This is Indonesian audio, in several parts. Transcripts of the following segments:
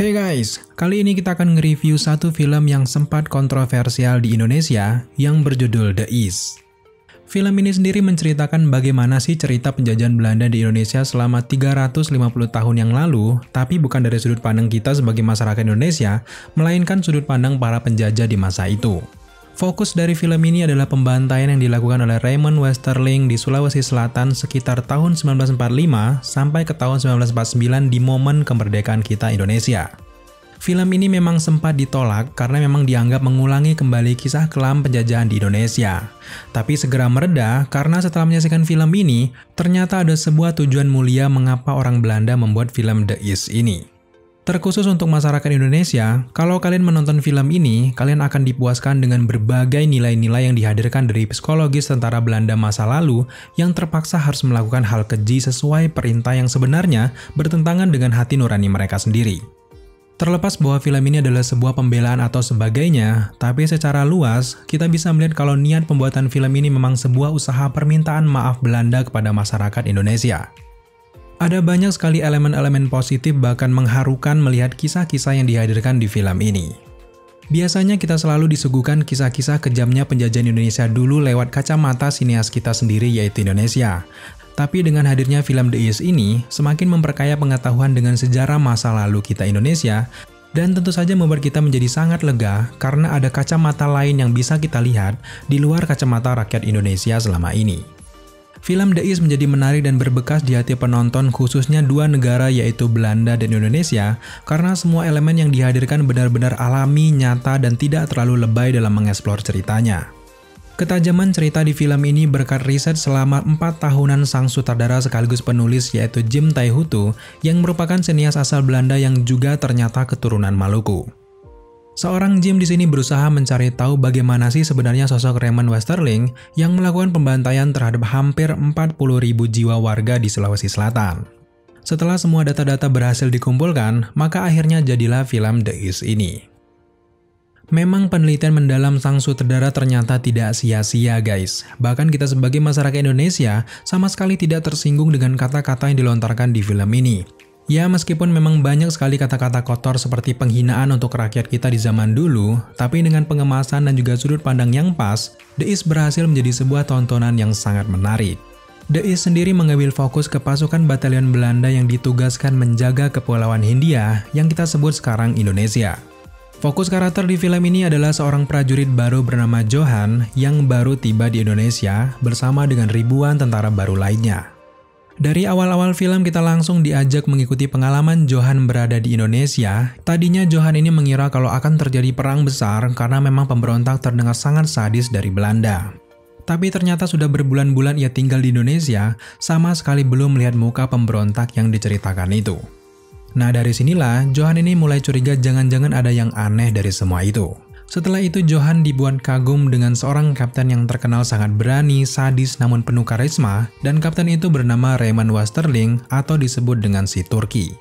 Hey guys, kali ini kita akan nge-review satu film yang sempat kontroversial di Indonesia yang berjudul The East. Film ini sendiri menceritakan bagaimana sih cerita penjajahan Belanda di Indonesia selama 350 tahun yang lalu, tapi bukan dari sudut pandang kita sebagai masyarakat Indonesia, melainkan sudut pandang para penjajah di masa itu. Fokus dari film ini adalah pembantaian yang dilakukan oleh Raymond Westerling di Sulawesi Selatan sekitar tahun 1945 sampai ke tahun 1949 di momen kemerdekaan kita Indonesia. Film ini memang sempat ditolak karena memang dianggap mengulangi kembali kisah kelam penjajahan di Indonesia. Tapi segera mereda karena setelah menyaksikan film ini, ternyata ada sebuah tujuan mulia mengapa orang Belanda membuat film The East ini. Terkhusus untuk masyarakat Indonesia, kalau kalian menonton film ini, kalian akan dipuaskan dengan berbagai nilai-nilai yang dihadirkan dari psikologis tentara Belanda masa lalu yang terpaksa harus melakukan hal keji sesuai perintah yang sebenarnya bertentangan dengan hati nurani mereka sendiri. Terlepas bahwa film ini adalah sebuah pembelaan atau sebagainya, tapi secara luas, kita bisa melihat kalau niat pembuatan film ini memang sebuah usaha permintaan maaf Belanda kepada masyarakat Indonesia. Ada banyak sekali elemen-elemen positif bahkan mengharukan melihat kisah-kisah yang dihadirkan di film ini. Biasanya kita selalu disuguhkan kisah-kisah kejamnya penjajahan Indonesia dulu lewat kacamata sineas kita sendiri yaitu Indonesia. Tapi dengan hadirnya film The East ini, semakin memperkaya pengetahuan dengan sejarah masa lalu kita Indonesia, dan tentu saja membuat kita menjadi sangat lega karena ada kacamata lain yang bisa kita lihat di luar kacamata rakyat Indonesia selama ini. Film The East menjadi menarik dan berbekas di hati penonton khususnya dua negara yaitu Belanda dan Indonesia karena semua elemen yang dihadirkan benar-benar alami, nyata, dan tidak terlalu lebay dalam mengeksplor ceritanya. Ketajaman cerita di film ini berkat riset selama 4 tahunan sang sutradara sekaligus penulis yaitu Jim Taihutu yang merupakan sinias asal Belanda yang juga ternyata keturunan Maluku. Seorang Jim di sini berusaha mencari tahu bagaimana sih sebenarnya sosok Raymond Westerling yang melakukan pembantaian terhadap hampir 40.000 jiwa warga di Sulawesi Selatan. Setelah semua data-data berhasil dikumpulkan, maka akhirnya jadilah film The East ini. Memang penelitian mendalam sang sutradara ternyata tidak sia-sia guys. Bahkan kita sebagai masyarakat Indonesia sama sekali tidak tersinggung dengan kata-kata yang dilontarkan di film ini. Ya, meskipun memang banyak sekali kata-kata kotor seperti penghinaan untuk rakyat kita di zaman dulu, tapi dengan pengemasan dan juga sudut pandang yang pas, The East berhasil menjadi sebuah tontonan yang sangat menarik. The East sendiri mengambil fokus ke pasukan batalion Belanda yang ditugaskan menjaga Kepulauan Hindia yang kita sebut sekarang Indonesia. Fokus karakter di film ini adalah seorang prajurit baru bernama Johan yang baru tiba di Indonesia bersama dengan ribuan tentara baru lainnya. Dari awal-awal film kita langsung diajak mengikuti pengalaman Johan berada di Indonesia. Tadinya Johan ini mengira kalau akan terjadi perang besar karena memang pemberontak terdengar sangat sadis dari Belanda. Tapi ternyata sudah berbulan-bulan ia tinggal di Indonesia, sama sekali belum melihat muka pemberontak yang diceritakan itu. Nah dari sinilah Johan ini mulai curiga jangan-jangan ada yang aneh dari semua itu. Setelah itu Johan dibuat kagum dengan seorang kapten yang terkenal sangat berani, sadis namun penuh karisma, dan kapten itu bernama Raymond Westerling atau disebut dengan si Turki.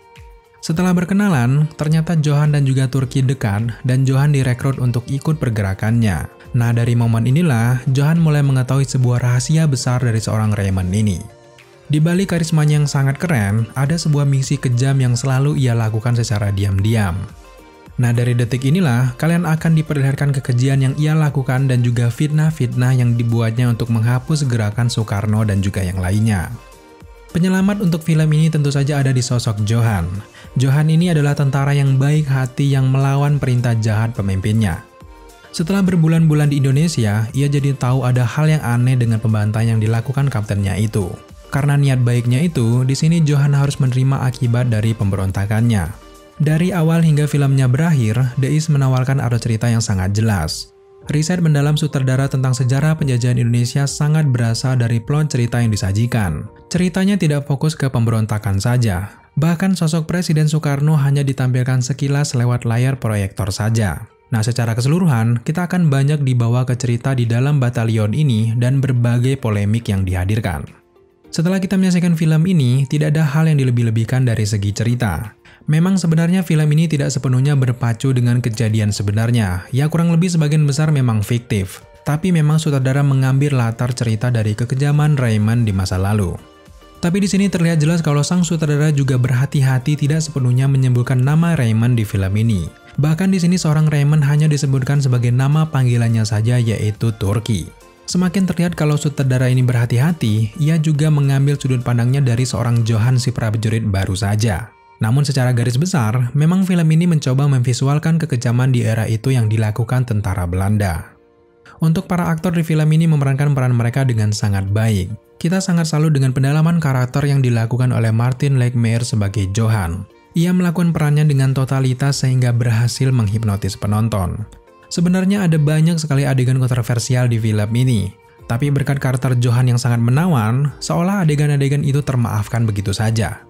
Setelah berkenalan, ternyata Johan dan juga Turki dekat dan Johan direkrut untuk ikut pergerakannya. Nah dari momen inilah Johan mulai mengetahui sebuah rahasia besar dari seorang Raymond ini. Di balik karismanya yang sangat keren, ada sebuah misi kejam yang selalu ia lakukan secara diam-diam. Nah dari detik inilah, kalian akan diperlihatkan kekejian yang ia lakukan dan juga fitnah-fitnah yang dibuatnya untuk menghapus gerakan Soekarno dan juga yang lainnya. Penyelamat untuk film ini tentu saja ada di sosok Johan. Johan ini adalah tentara yang baik hati yang melawan perintah jahat pemimpinnya. Setelah berbulan-bulan di Indonesia, ia jadi tahu ada hal yang aneh dengan pembantaian yang dilakukan kaptennya itu. Karena niat baiknya itu, di sini Johan harus menerima akibat dari pemberontakannya. Dari awal hingga filmnya berakhir, The East menawarkan arus cerita yang sangat jelas. Riset mendalam sutradara tentang sejarah penjajahan Indonesia sangat berasal dari plot cerita yang disajikan. Ceritanya tidak fokus ke pemberontakan saja. Bahkan sosok Presiden Soekarno hanya ditampilkan sekilas lewat layar proyektor saja. Nah, secara keseluruhan, kita akan banyak dibawa ke cerita di dalam batalion ini dan berbagai polemik yang dihadirkan. Setelah kita menyaksikan film ini, tidak ada hal yang dilebih-lebihkan dari segi cerita. Memang sebenarnya film ini tidak sepenuhnya berpacu dengan kejadian sebenarnya, ya kurang lebih sebagian besar memang fiktif. Tapi memang sutradara mengambil latar cerita dari kekejaman Raymond di masa lalu. Tapi di sini terlihat jelas kalau sang sutradara juga berhati-hati tidak sepenuhnya menyebutkan nama Raymond di film ini. Bahkan di sini seorang Raymond hanya disebutkan sebagai nama panggilannya saja, yaitu Turki. Semakin terlihat kalau sutradara ini berhati-hati, ia juga mengambil sudut pandangnya dari seorang Johan si prajurit baru saja. Namun secara garis besar, memang film ini mencoba memvisualkan kekejaman di era itu yang dilakukan tentara Belanda. Untuk para aktor di film ini memerankan peran mereka dengan sangat baik. Kita sangat salut dengan pendalaman karakter yang dilakukan oleh Martin Lakemeyer sebagai Johan. Ia melakukan perannya dengan totalitas sehingga berhasil menghipnotis penonton. Sebenarnya ada banyak sekali adegan kontroversial di film ini. Tapi berkat karakter Johan yang sangat menawan, seolah adegan-adegan itu termaafkan begitu saja.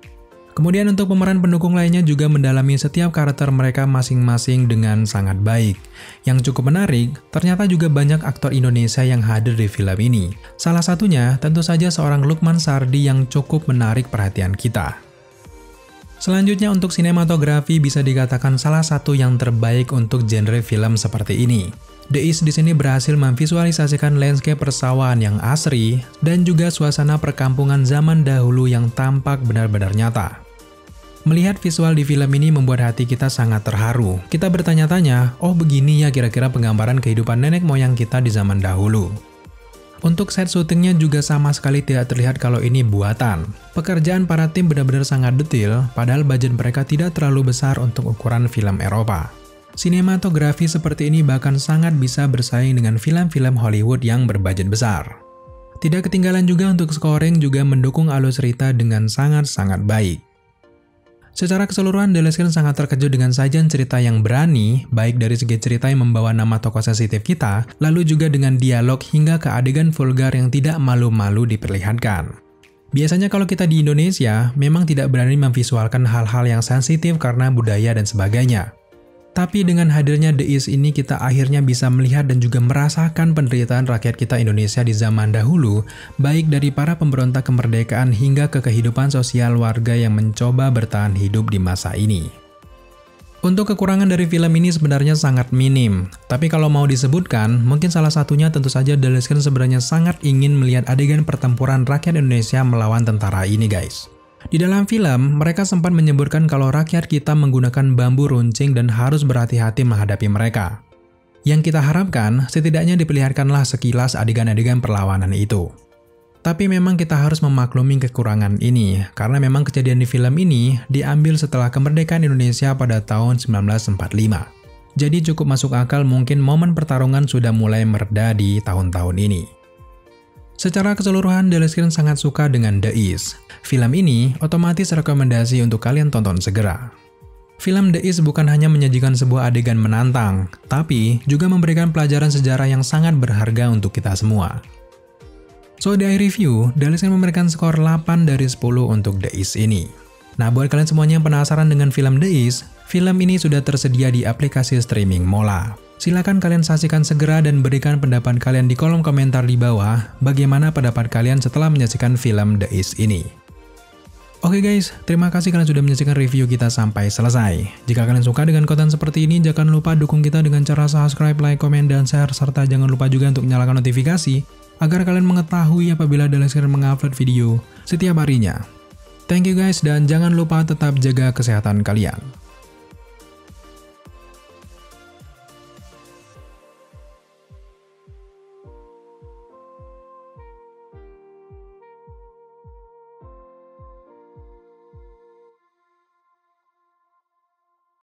Kemudian untuk pemeran pendukung lainnya juga mendalami setiap karakter mereka masing-masing dengan sangat baik. Yang cukup menarik, ternyata juga banyak aktor Indonesia yang hadir di film ini. Salah satunya tentu saja seorang Lukman Sardi yang cukup menarik perhatian kita. Selanjutnya untuk sinematografi bisa dikatakan salah satu yang terbaik untuk genre film seperti ini. The East di sini berhasil memvisualisasikan landscape persawahan yang asri dan juga suasana perkampungan zaman dahulu yang tampak benar-benar nyata. Melihat visual di film ini membuat hati kita sangat terharu. Kita bertanya-tanya, oh begini ya kira-kira penggambaran kehidupan nenek moyang kita di zaman dahulu. Untuk set syutingnya juga sama sekali tidak terlihat kalau ini buatan. Pekerjaan para tim benar-benar sangat detail, padahal budget mereka tidak terlalu besar untuk ukuran film Eropa. Sinematografi seperti ini bahkan sangat bisa bersaing dengan film-film Hollywood yang berbudget besar. Tidak ketinggalan juga untuk scoring juga mendukung alur cerita dengan sangat-sangat baik. Secara keseluruhan, The Last Klan sangat terkejut dengan sajian cerita yang berani, baik dari segi cerita yang membawa nama tokoh sensitif kita, lalu juga dengan dialog hingga ke adegan vulgar yang tidak malu-malu diperlihatkan. Biasanya kalau kita di Indonesia, memang tidak berani memvisualkan hal-hal yang sensitif karena budaya dan sebagainya. Tapi dengan hadirnya The East ini kita akhirnya bisa melihat dan juga merasakan penderitaan rakyat kita Indonesia di zaman dahulu, baik dari para pemberontak kemerdekaan hingga ke kehidupan sosial warga yang mencoba bertahan hidup di masa ini. Untuk kekurangan dari film ini sebenarnya sangat minim, tapi kalau mau disebutkan, mungkin salah satunya tentu saja The Last Klan sebenarnya sangat ingin melihat adegan pertempuran rakyat Indonesia melawan tentara ini guys. Di dalam film, mereka sempat menyebutkan kalau rakyat kita menggunakan bambu runcing dan harus berhati-hati menghadapi mereka. Yang kita harapkan, setidaknya diperlihatkanlah sekilas adegan-adegan perlawanan itu. Tapi memang kita harus memaklumi kekurangan ini, karena memang kejadian di film ini diambil setelah kemerdekaan Indonesia pada tahun 1945. Jadi cukup masuk akal mungkin momen pertarungan sudah mulai mereda di tahun-tahun ini. Secara keseluruhan, The Last Klan sangat suka dengan The East. Film ini otomatis rekomendasi untuk kalian tonton segera. Film The East bukan hanya menyajikan sebuah adegan menantang, tapi juga memberikan pelajaran sejarah yang sangat berharga untuk kita semua. So, di review, The Last Klan memberikan skor 8 dari 10 untuk The East ini. Nah, buat kalian semuanya yang penasaran dengan film The East, film ini sudah tersedia di aplikasi streaming Mola. Silakan kalian saksikan segera dan berikan pendapat kalian di kolom komentar di bawah bagaimana pendapat kalian setelah menyaksikan film The East ini. Oke guys, terima kasih kalian sudah menyaksikan review kita sampai selesai. Jika kalian suka dengan konten seperti ini, jangan lupa dukung kita dengan cara subscribe, like, komen, dan share, serta jangan lupa juga untuk nyalakan notifikasi agar kalian mengetahui apabila The Last Klan mengupload video setiap harinya. Thank you guys, dan jangan lupa tetap jaga kesehatan kalian.